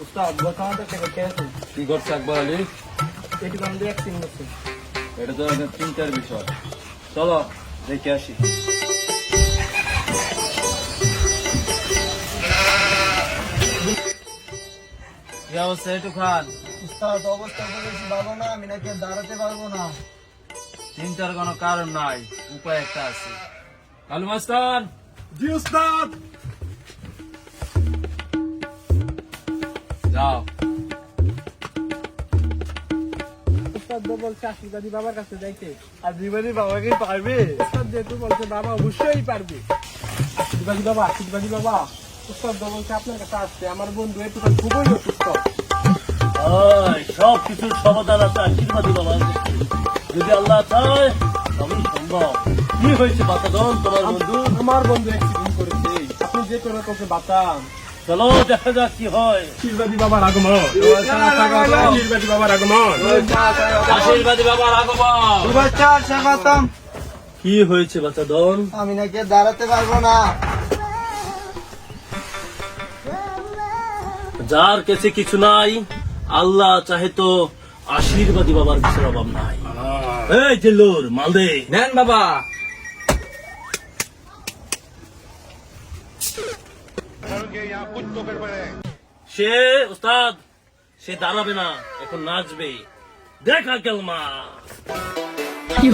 উস্তাদ বর্তমান তো থেকে আছে কি করছে আকবর আলী? এটি কোন দিয়ে অ্যাক্টিং করছে এটা তো একটা চিন্তার বিষয়। চলো দেখে আসি। কি অবস্থা একটু খান? উস্তাদ অবস্থা বলেছি ভালো না, আমি নাকি দাঁড়াতে পারবো না। চিন্তার কোনো কারণ নাই, উপায় একটা আছে। আলু মাস্টার। জি উস্তাদ। যাও। উস্তাদ বলছে আশীর্বাদী বাবার কাছে যাইতে। আশীর্বাদী বাবা কি পারবে? উস্তাদ যেহেতু বলছে বাবা অবশ্যই পারবে। আশীর্বাদী বাবা উস্তাদ বলছে আপনার কাছে আসছে, আমার বন্ধু একটু খুবই অসুস্থ। সব কিছুর সমাধান আছে আশীর্বাদী বাবা। যদি আল্লাহ চায় তবেই সম্ভব। কি হয়েছে বাতাদন তোমার বন্ধু? আমার বন্ধু অ্যাক্সিডেন্ট করেছে, আপনি যে কোনো কাউকে বাঁচান। চলো দেখা যাক কি হয়। আশীর্বাদী বাবার আগমন, আশীর্বাদী বাবার আগমন, আশীর্বাদী বাবার আগমন। শুভেচ্ছা স্বাগতম। কি হয়েছে বাতাদন? আমি নাকি দাঁড়াতে পারবো না। যার কাছে কিছু নাই আল্লাহ চাহে তো আশীর্বাদী বাবার কিছুর অভাব নাই। এই জেলোর মালদে নেন বাবা। সে উস্তাদ, সে দাঁড়াবে না, এখন নাচবে। দেখা গেল মা। কি